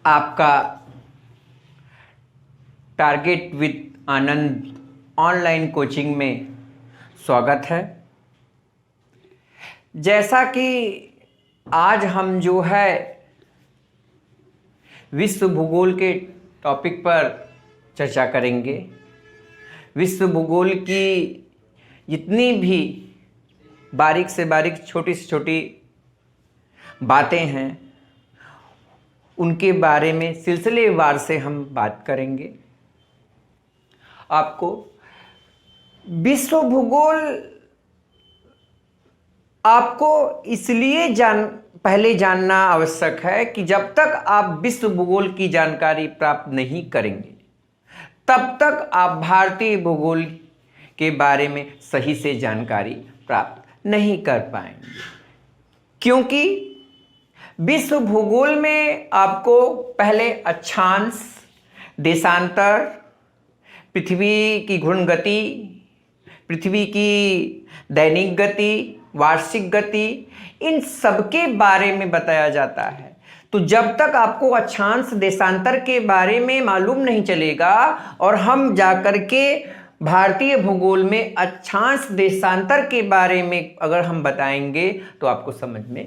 आपका target with Anand online coaching में स्वागत है। जैसा कि आज हम जो है विश्व भूगोल के टॉपिक पर चर्चा करेंगे। विश्व भूगोल की जितनी भी बारीक से बारीक छोटी से छोटी बातें हैं उनके बारे में सिलसिलेवार से हम बात करेंगे। आपको विश्व भूगोल आपको इसलिए पहले जानना आवश्यक है कि जब तक आप विश्व भूगोल की जानकारी प्राप्त नहीं करेंगे तब तक आप भारतीय भूगोल के बारे में सही से जानकारी प्राप्त नहीं कर पाएंगे, क्योंकि विश्व भूगोल में आपको पहले अक्षांश, देशांतर, पृथ्वी की घूर्ण गति, पृथ्वी की दैनिक गति, वार्षिक गति, इन सबके बारे में बताया जाता है। तो जब तक आपको अक्षांश, देशांतर के बारे में मालूम नहीं चलेगा और हम जाकर के भारतीय भूगोल में अक्षांश, देशांतर के बारे में अगर हम बताएंगे तो आपको समझ में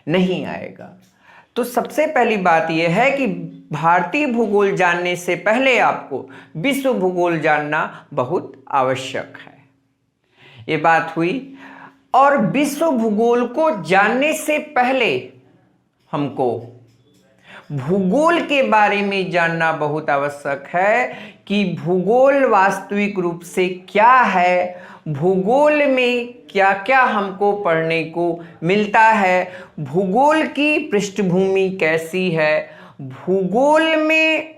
नहीं आएगा। तो सबसे पहली बात यह है कि भारतीय भूगोल जानने से पहले आपको विश्व भूगोल जानना बहुत आवश्यक है। ये बात हुई। और विश्व भूगोल को जानने से पहले हमको भूगोल के बारे में जानना बहुत आवश्यक है कि भूगोल वास्तविक रूप से क्या है, भूगोल में क्या क्या हमको पढ़ने को मिलता है, भूगोल की पृष्ठभूमि कैसी है, भूगोल में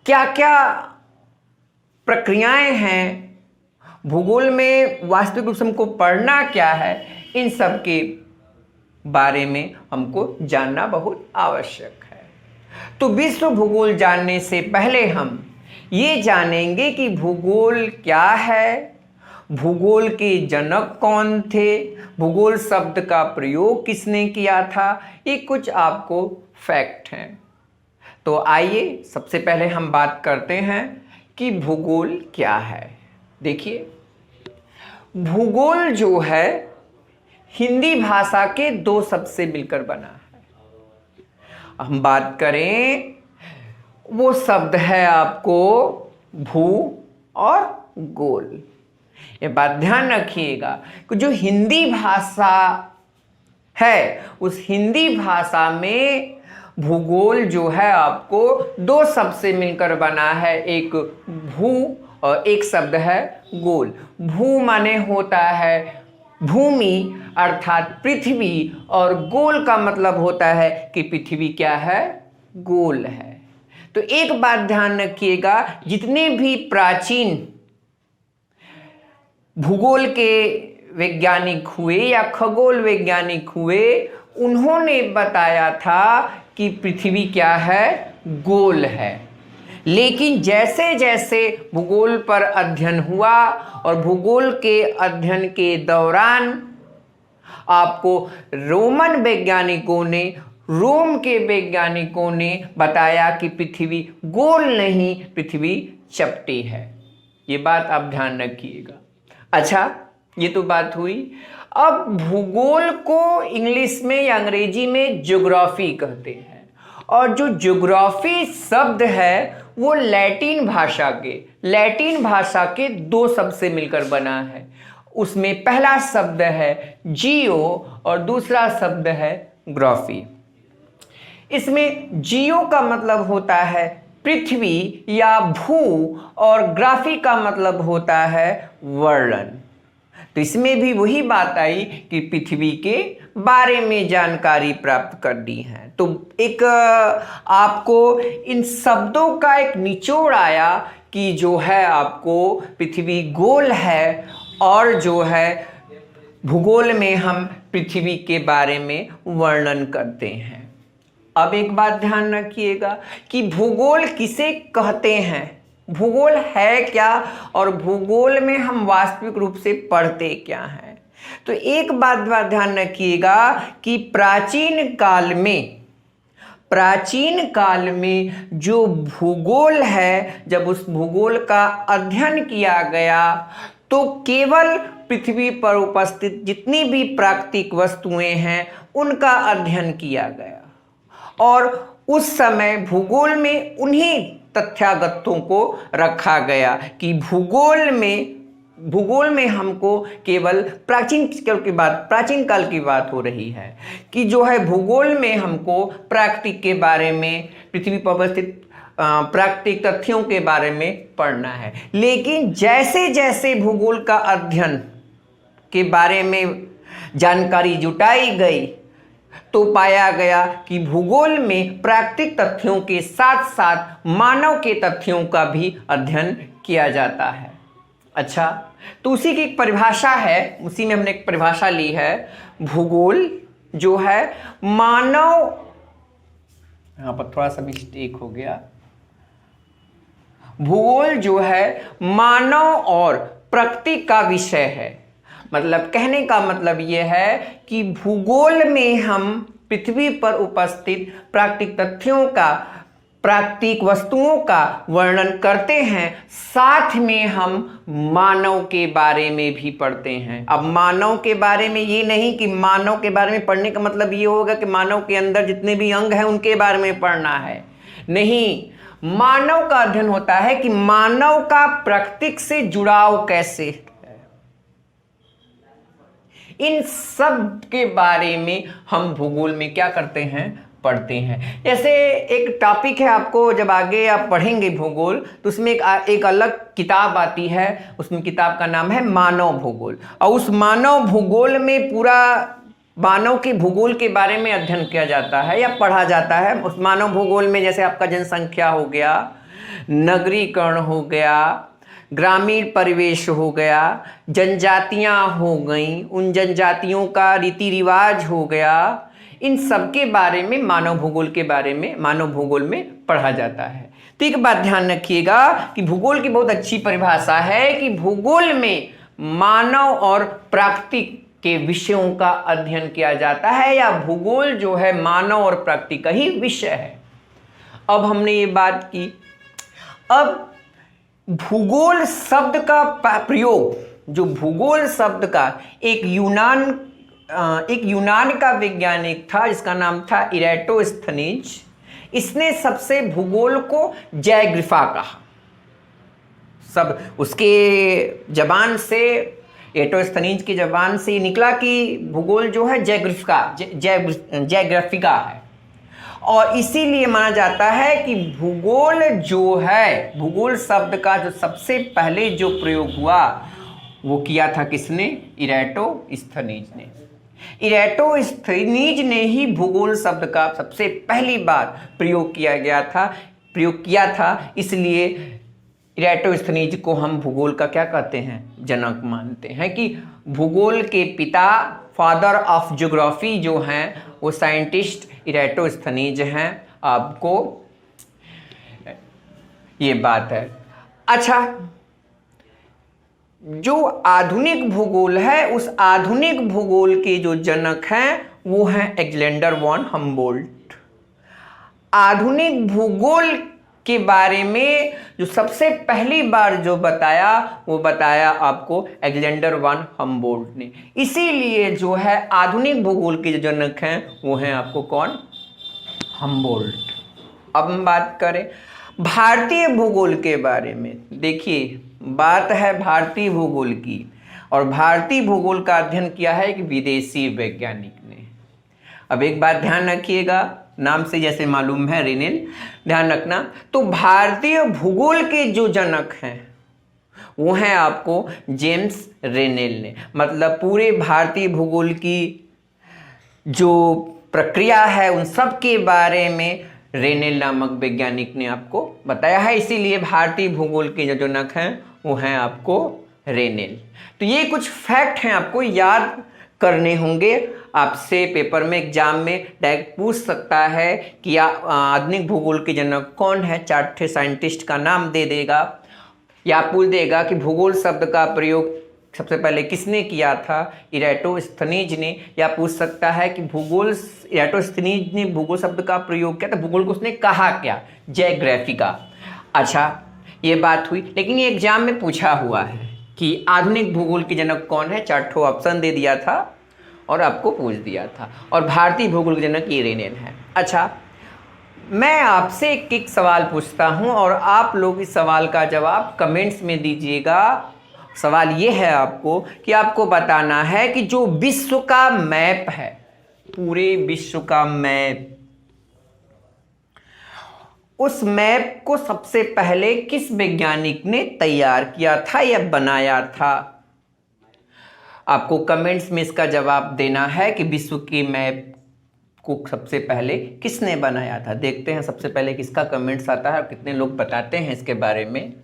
क्या क्या प्रक्रियाएं हैं, भूगोल में वास्तविक रूप से हमको पढ़ना क्या है, इन सब के बारे में हमको जानना बहुत आवश्यक है। तो विश्व भूगोल जानने से पहले हम ये जानेंगे कि भूगोल क्या है, भूगोल के जनक कौन थे, भूगोल शब्द का प्रयोग किसने किया था, ये कुछ आपको फैक्ट हैं। तो आइए सबसे पहले हम बात करते हैं कि भूगोल क्या है। देखिए, भूगोल जो है हिंदी भाषा के दो शब्द से मिलकर बना है। हम बात करें, वो शब्द है आपको भू और गोल। ये बात ध्यान रखिएगा कि जो हिंदी भाषा है उस हिंदी भाषा में भूगोल जो है आपको दो शब्द से मिलकर बना है, एक भू और एक शब्द है गोल। भू माने होता है भूमि अर्थात पृथ्वी, और गोल का मतलब होता है कि पृथ्वी क्या है, गोल है। तो एक बात ध्यान रखिएगा, जितने भी प्राचीन भूगोल के वैज्ञानिक हुए या खगोल वैज्ञानिक हुए, उन्होंने बताया था कि पृथ्वी क्या है, गोल है। लेकिन जैसे जैसे भूगोल पर अध्ययन हुआ और भूगोल के अध्ययन के दौरान आपको रोम के वैज्ञानिकों ने बताया कि पृथ्वी गोल नहीं, पृथ्वी चपटी है। ये बात आप ध्यान रखिएगा। अच्छा, ये तो बात हुई। अब भूगोल को इंग्लिश में या अंग्रेजी में ज्योग्राफी कहते हैं, और जो ज्योग्राफी शब्द है वो लैटिन भाषा के दो शब्द से मिलकर बना है। उसमें पहला शब्द है जियो और दूसरा शब्द है ग्राफी। इसमें जियो का मतलब होता है पृथ्वी या भू, और ग्राफी का मतलब होता है वर्णन। तो इसमें भी वही बात आई कि पृथ्वी के बारे में जानकारी प्राप्त करनी है। तो एक आपको इन शब्दों का एक निचोड़ आया कि जो है आपको पृथ्वी गोल है, और जो है भूगोल में हम पृथ्वी के बारे में वर्णन करते हैं। अब एक बात ध्यान रखिएगा कि भूगोल किसे कहते हैं, भूगोल है क्या, और भूगोल में हम वास्तविक रूप से पढ़ते क्या हैं। तो एक बात ध्यान रखिएगा कि प्राचीन काल में प्राचीन काल में जो भूगोल है, जब उस भूगोल का अध्ययन किया गया तो केवल पृथ्वी पर उपस्थित जितनी भी प्राकृतिक वस्तुएं हैं उनका अध्ययन किया गया और उस समय भूगोल में उन्हीं तथ्यागतों को रखा गया कि भूगोल में हमको केवल प्राचीन काल की बात हो रही है कि जो है भूगोल में हमको प्राकृतिक के बारे में, पृथ्वी पर अवस्थित प्राकृतिक तथ्यों के बारे में पढ़ना है। लेकिन जैसे जैसे भूगोल का अध्ययन के बारे में जानकारी जुटाई गई तो पाया गया कि भूगोल में प्राकृतिक तथ्यों के साथ साथ मानव के तथ्यों का भी अध्ययन किया जाता है। अच्छा, तो उसी की एक परिभाषा है, उसी में हमने एक परिभाषा ली है। भूगोल जो है मानव, यहां पर थोड़ा सा मिस्टेक हो गया, भूगोल जो है मानव और प्रकृति का विषय है। मतलब कहने का मतलब यह है कि भूगोल में हम पृथ्वी पर उपस्थित प्राकृतिक तथ्यों का, प्राकृतिक वस्तुओं का वर्णन करते हैं, साथ में हम मानव के बारे में भी पढ़ते हैं। अब मानव के बारे में ये नहीं कि मानव के बारे में पढ़ने का मतलब ये होगा कि मानव के अंदर जितने भी अंग हैं उनके बारे में पढ़ना है, नहीं। मानव का अध्ययन होता है कि मानव का प्रकृति से जुड़ाव कैसे है, इन सब के बारे में हम भूगोल में क्या करते हैं, पढ़ते हैं। जैसे एक टॉपिक है, आपको जब आगे आप पढ़ेंगे भूगोल तो उसमें एक अलग किताब आती है, उसमें किताब का नाम है मानव भूगोल, और उस मानव भूगोल में पूरा मानव के भूगोल के बारे में अध्ययन किया जाता है या पढ़ा जाता है। उस मानव भूगोल में जैसे आपका जनसंख्या हो गया, नगरीकरण हो गया, ग्रामीण परिवेश हो गया, जनजातियां हो गई, उन जनजातियों का रीति रिवाज हो गया, इन सब के बारे में मानव भूगोल के बारे में मानव भूगोल में पढ़ा जाता है। तो एक बात ध्यान रखिएगा कि भूगोल की बहुत अच्छी परिभाषा है कि भूगोल में मानव और प्राकृतिक के विषयों का अध्ययन किया जाता है, या भूगोल जो है मानव और प्रकृति का ही विषय है। अब हमने ये बात की, अब भूगोल शब्द का प्रयोग, जो भूगोल शब्द का एक यूनान का वैज्ञानिक था जिसका नाम था इरेटोस्थनीज, इसने सबसे भूगोल को जयग्रिफा कहा। सब उसके जबान से, एटोस्थनीज की जबान से निकला कि भूगोल जो है जयग्राफिका है, और इसीलिए माना जाता है कि भूगोल जो है, भूगोल शब्द का जो सबसे पहले जो प्रयोग हुआ वो किया था किसने, इरेटोस्थनीज ने। इरेटोस्थनीज ने ही भूगोल शब्द का सबसे पहली बार प्रयोग किया था, इसलिए इरेटोस्थनीज को हम भूगोल का क्या कहते हैं, जनक मानते हैं। कि भूगोल के पिता, फादर ऑफ ज्योग्राफी जो हैं वो साइंटिस्ट इरेटोस्थनीज हैं, आपको ये बात है। अच्छा, जो आधुनिक भूगोल है, उस आधुनिक भूगोल के जो जनक हैं वो हैं अलेक्जेंडर वॉन हम्बोल्ट। आधुनिक भूगोल के बारे में जो सबसे पहली बार जो बताया वो बताया आपको अलेक्जेंडर वॉन हम्बोल्ट ने। इसीलिए जो है आधुनिक भूगोल के जो जनक हैं वो हैं आपको कौन, हम्बोल्ट। अब हम बात करें भारतीय भूगोल के बारे में। देखिए, बात है भारतीय भूगोल की, और भारतीय भूगोल का अध्ययन किया है एक विदेशी वैज्ञानिक ने। अब एक बात ध्यान रखिएगा, नाम से जैसे मालूम है रेनेल, ध्यान रखना। तो भारतीय भूगोल के जो जनक हैं वो हैं आपको जेम्स रेनेल ने। मतलब पूरे भारतीय भूगोल की जो प्रक्रिया है उन सब के बारे में रेनेल नामक वैज्ञानिक ने आपको बताया है, इसीलिए भारतीय भूगोल के जो जनक हैं वो हैं आपको रेनेल। तो ये कुछ फैक्ट हैं आपको याद करने होंगे। आपसे पेपर में, एग्जाम में डायरेक्ट पूछ सकता है कि आधुनिक भूगोल के जनक कौन है, 4 साइंटिस्ट का नाम दे देगा, या पूछ देगा कि भूगोल शब्द का प्रयोग सबसे पहले किसने किया था? इराटोस्थनीज ने। या पूछ सकता है कि भूगोल, इराटोस्थनीज ने भूगोल शब्द का प्रयोग किया, तो भूगोल को उसने कहा क्या? ज्योग्राफिका। अच्छा, ये बात हुई। लेकिन ये एग्जाम में पूछा हुआ है कि आधुनिक भूगोल के जनक कौन है? 4 ऑप्शन दे दिया था और आपको पूछ दिया था, और भारतीय भूगोल के जनक इरेनियन है। अच्छा, मैं आपसे एक सवाल पूछता हूं और आप लोग इस सवाल का जवाब कमेंट्स में दीजिएगा। सवाल ये है आपको कि आपको बताना है कि जो विश्व का मैप है, पूरे विश्व का मैप, उस मैप को सबसे पहले किस वैज्ञानिक ने तैयार किया था या बनाया था? आपको कमेंट्स में इसका जवाब देना है कि विश्व के मैप को सबसे पहले किसने बनाया था। देखते हैं सबसे पहले किसका कमेंट्स आता है और कितने लोग बताते हैं इसके बारे में।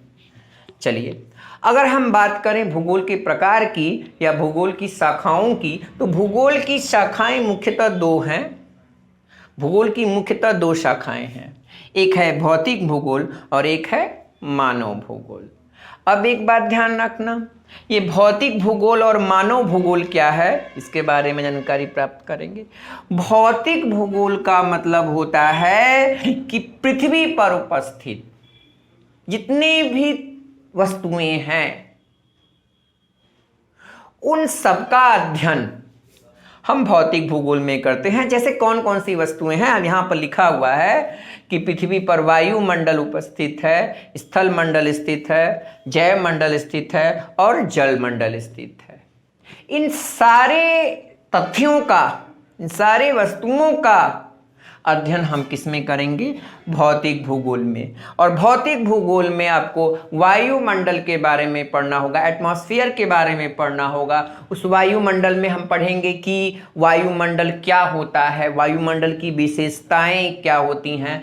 चलिए, अगर हम बात करें भूगोल के प्रकार की या भूगोल की शाखाओं की, तो भूगोल की शाखाएं मुख्यतः 2 हैं। भूगोल की मुख्यतः 2 शाखाएं हैं, एक है भौतिक भूगोल और एक है मानव भूगोल। अब एक बात ध्यान रखना, ये भौतिक भूगोल और मानव भूगोल क्या है, इसके बारे में जानकारी प्राप्त करेंगे। भौतिक भूगोल का मतलब होता है कि पृथ्वी पर उपस्थित जितनी भी वस्तुएं हैं, उन सबका अध्ययन हम भौतिक भूगोल में करते हैं। जैसे कौन कौन सी वस्तुएं हैं, अब यहां पर लिखा हुआ है कि पृथ्वी पर वायुमंडल उपस्थित है, स्थल मंडल स्थित है, जैव मंडल स्थित है और जल मंडल स्थित है। इन सारे तथ्यों का, इन सारे वस्तुओं का अध्ययन हम किस में करेंगे? भौतिक भूगोल में। और भौतिक भूगोल में आपको वायुमंडल के बारे में पढ़ना होगा, एटमॉस्फेयर के बारे में पढ़ना होगा। उस वायुमंडल में हम पढ़ेंगे कि वायुमंडल क्या होता है, वायुमंडल की विशेषताएं क्या होती हैं,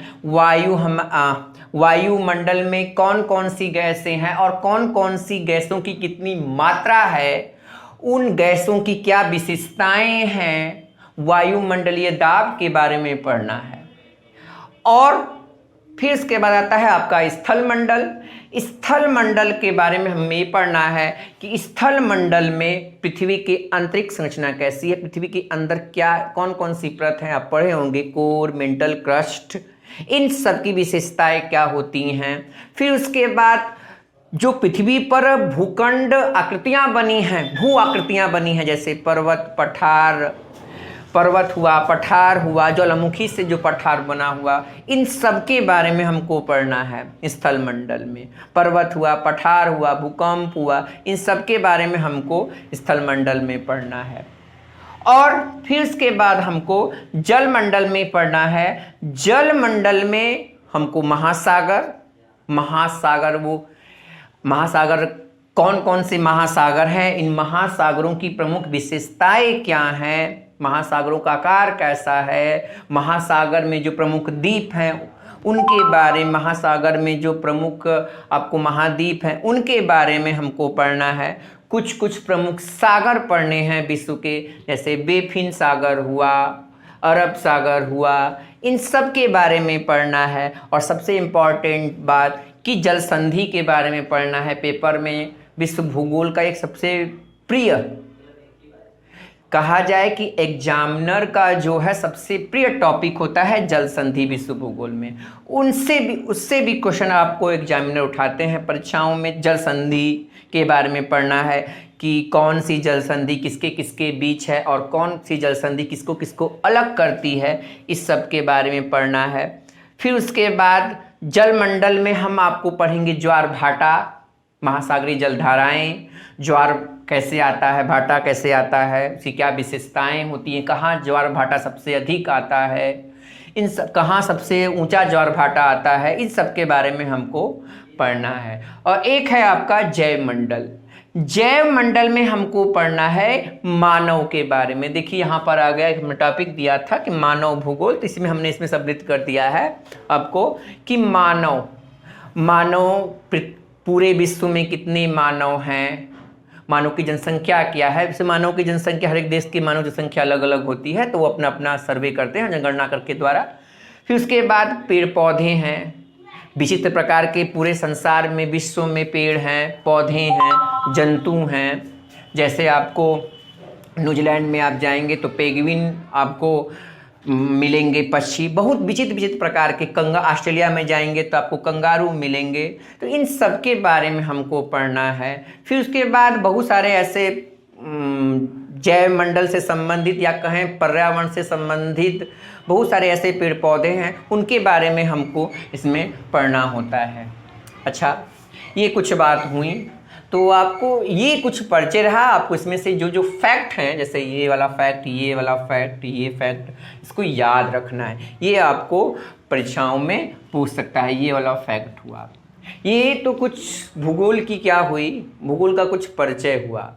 वायुमंडल में कौन कौन सी गैसें हैं और कौन कौन सी गैसों की कितनी मात्रा है, उन गैसों की क्या विशेषताएं हैं, वायुमंडलीय दाब के बारे में पढ़ना है। और फिर इसके बाद आता है आपका स्थल मंडल। स्थल मंडल के बारे में हमें ये पढ़ना है कि स्थल मंडल में पृथ्वी की आंतरिक संरचना कैसी है, पृथ्वी के अंदर क्या कौन कौन सी परत हैं, आप पढ़े होंगे, कोर, मेंटल, क्रस्ट, इन सब की विशेषताएं क्या होती हैं। फिर उसके बाद जो पृथ्वी पर भूखंड आकृतियां बनी हैं, भू आकृतियां बनी हैं, जैसे पर्वत हुआ, पठार हुआ, ज्वालामुखी से जो पठार बना हुआ, इन सब के बारे में हमको पढ़ना है स्थल मंडल में। पर्वत हुआ, पठार हुआ, भूकंप हुआ, इन सब के बारे में हमको स्थल मंडल में पढ़ना है। और फिर उसके बाद हमको जल मंडल में पढ़ना है। जल मंडल में हमको महासागर कौन कौन से महासागर हैं, इन महासागरों की प्रमुख विशेषताएं क्या हैं, महासागरों का आकार कैसा है, महासागर में जो प्रमुख द्वीप हैं उनके बारे में, महासागर में जो प्रमुख आपको महाद्वीप हैं उनके बारे में हमको पढ़ना है। कुछ प्रमुख सागर पढ़ने हैं विश्व के, जैसे बेफिन सागर हुआ, अरब सागर हुआ, इन सब के बारे में पढ़ना है। और सबसे इम्पॉर्टेंट बात कि जल संधि के बारे में पढ़ना है। पेपर में विश्व भूगोल का एक सबसे प्रिय, कहा जाए कि एग्जामिनर का जो है सबसे प्रिय टॉपिक होता है जल संधि विश्व भूगोल में। उससे भी क्वेश्चन आपको एग्जामिनर उठाते हैं परीक्षाओं में। जल संधि के बारे में पढ़ना है कि कौन सी जल संधि किसके किसके बीच है और कौन सी जल संधि किसको किसको अलग करती है, इस सब के बारे में पढ़ना है। फिर उसके बाद जल मंडल में हम आपको पढ़ेंगे ज्वार भाटा, महासागरीय जलधाराएं, ज्वार कैसे आता है, भाटा कैसे आता है, उसकी क्या विशेषताएं होती हैं, कहाँ ज्वार भाटा सबसे अधिक आता है, इन सब कहाँ सबसे ऊंचा ज्वार भाटा आता है, इन सब के बारे में हमको पढ़ना है। और एक है आपका जैव मंडल। जैव मंडल में हमको पढ़ना है मानव के बारे में। देखिए यहाँ पर आ गया, हमने टॉपिक दिया था कि मानव भूगोल, तो इसमें हमने इसमें सम्मिलित कर दिया है आपको कि मानव पूरे विश्व में कितने मानव हैं, मानव की जनसंख्या क्या है। वैसे मानव की जनसंख्या, हर एक देश की मानव जनसंख्या अलग अलग होती है, तो वो अपना अपना सर्वे करते हैं जनगणना करके द्वारा। फिर उसके बाद पेड़ पौधे हैं, विचित्र प्रकार के पूरे संसार में विश्व में पेड़ हैं, पौधे हैं, जंतु हैं। जैसे आपको न्यूजीलैंड में आप जाएंगे तो पेंगुइन आपको मिलेंगे, पक्षी बहुत विचित्र विचित्र प्रकार के। ऑस्ट्रेलिया में जाएंगे तो आपको कंगारू मिलेंगे। तो इन सब के बारे में हमको पढ़ना है। फिर उसके बाद बहुत सारे ऐसे जैव मंडल से संबंधित या कहें पर्यावरण से संबंधित बहुत सारे ऐसे पेड़ पौधे हैं, उनके बारे में हमको इसमें पढ़ना होता है। अच्छा, ये कुछ बात हुई। तो आपको ये कुछ परिचय रहा। आपको इसमें से जो जो फैक्ट हैं, जैसे ये वाला फैक्ट, ये वाला फैक्ट, ये फैक्ट, इसको याद रखना है। ये आपको परीक्षाओं में पूछ सकता है, ये वाला फैक्ट हुआ। ये तो कुछ भूगोल की क्या हुई, भूगोल का कुछ परिचय हुआ।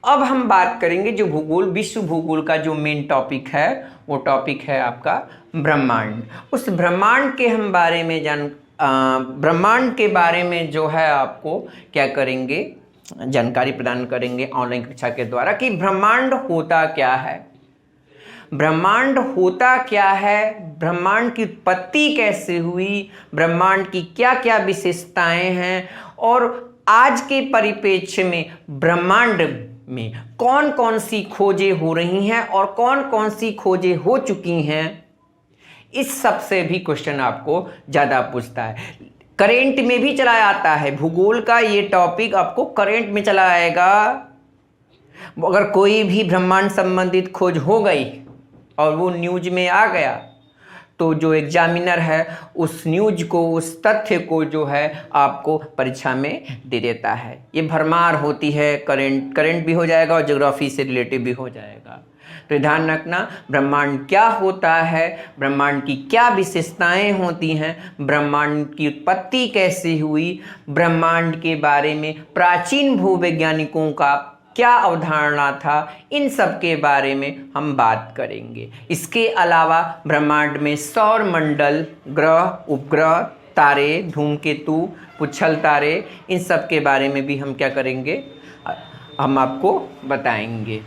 अब हम बात करेंगे जो भूगोल, विश्व भूगोल का जो मेन टॉपिक है, वो टॉपिक है आपका ब्रह्मांड। उस ब्रह्मांड के हम बारे में ब्रह्मांड के बारे में जो है आपको क्या करेंगे, जानकारी प्रदान करेंगे ऑनलाइन कक्षा के द्वारा कि ब्रह्मांड होता क्या है, ब्रह्मांड होता क्या है, ब्रह्मांड की उत्पत्ति कैसे हुई, ब्रह्मांड की क्या क्या विशेषताएं हैं, और आज के परिप्रेक्ष्य में ब्रह्मांड में कौन कौन सी खोजें हो रही हैं और कौन कौन सी खोजें हो चुकी हैं। इस सब से भी क्वेश्चन आपको ज़्यादा पूछता है। करेंट में भी चला आता है, भूगोल का ये टॉपिक आपको करेंट में चला आएगा। अगर कोई भी ब्रह्मांड संबंधित खोज हो गई और वो न्यूज में आ गया, तो जो एग्जामिनर है उस न्यूज को, उस तथ्य को जो है आपको परीक्षा में दे देता है। ये भरमार होती है, करेंट भी हो जाएगा और ज्योग्राफी से रिलेटिव भी हो जाएगा। तो ध्यान रखना, ब्रह्मांड क्या होता है, ब्रह्मांड की क्या विशेषताएं होती हैं, ब्रह्मांड की उत्पत्ति कैसे हुई, ब्रह्मांड के बारे में प्राचीन भूवैज्ञानिकों का क्या अवधारणा था, इन सब के बारे में हम बात करेंगे। इसके अलावा ब्रह्मांड में सौर मंडल, ग्रह, उपग्रह, तारे, धूमकेतु, पुच्छल तारे, इन सब के बारे में भी हम क्या करेंगे, हम आपको बताएंगे।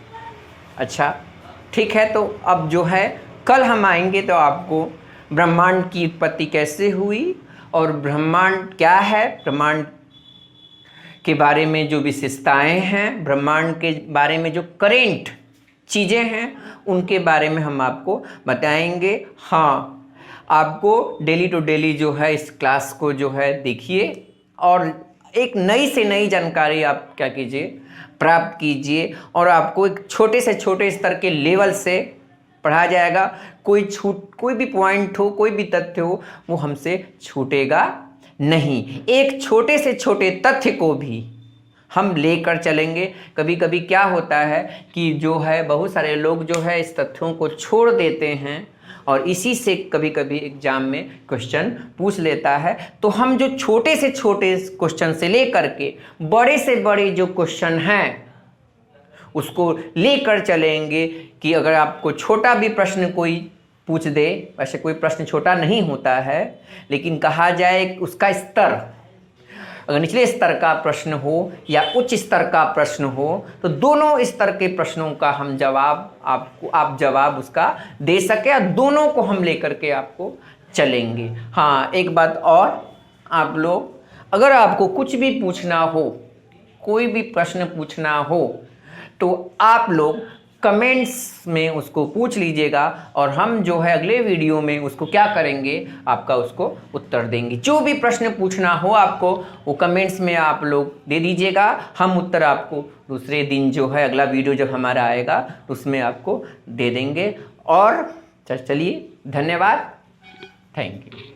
अच्छा, ठीक है। तो अब जो है कल हम आएंगे तो आपको ब्रह्मांड की उत्पत्ति कैसे हुई और ब्रह्मांड क्या है, ब्रह्मांड के बारे में जो विशेषताएं हैं, ब्रह्मांड के बारे में जो करेंट चीज़ें हैं, उनके बारे में हम आपको बताएंगे। हाँ, आपको डेली टू डेली जो है इस क्लास को जो है देखिए और एक नई से नई जानकारी आप क्या कीजिए, प्राप्त कीजिए। और आपको एक छोटे से छोटे स्तर के लेवल से पढ़ा जाएगा। कोई भी पॉइंट हो, कोई भी तथ्य हो, वो हमसे छूटेगा नहीं। एक छोटे से छोटे तथ्य को भी हम लेकर चलेंगे। कभी कभी क्या होता है कि जो है बहुत सारे लोग जो है इस तथ्यों को छोड़ देते हैं और इसी से कभी कभी एग्जाम में क्वेश्चन पूछ लेता है। तो हम जो छोटे से छोटे क्वेश्चन से लेकर के बड़े से बड़े जो क्वेश्चन हैं उसको लेकर चलेंगे कि अगर आपको छोटा भी प्रश्न कोई पूछ दे, वैसे कोई प्रश्न छोटा नहीं होता है, लेकिन कहा जाए उसका स्तर, अगर निचले स्तर का प्रश्न हो या उच्च स्तर का प्रश्न हो, तो दोनों स्तर के प्रश्नों का हम जवाब आप जवाब उसका दे सके, और दोनों को हम लेकर के आपको चलेंगे। हाँ, एक बात और, आप लोग अगर आपको कुछ भी पूछना हो, कोई भी प्रश्न पूछना हो, तो आप लोग कमेंट्स में उसको पूछ लीजिएगा और हम जो है अगले वीडियो में उसको क्या करेंगे, आपका उसको उत्तर देंगे। जो भी प्रश्न पूछना हो आपको, वो कमेंट्स में आप लोग दे दीजिएगा। हम उत्तर आपको दूसरे दिन जो है अगला वीडियो जब हमारा आएगा उसमें आपको दे देंगे। और चलिए, धन्यवाद, थैंक यू।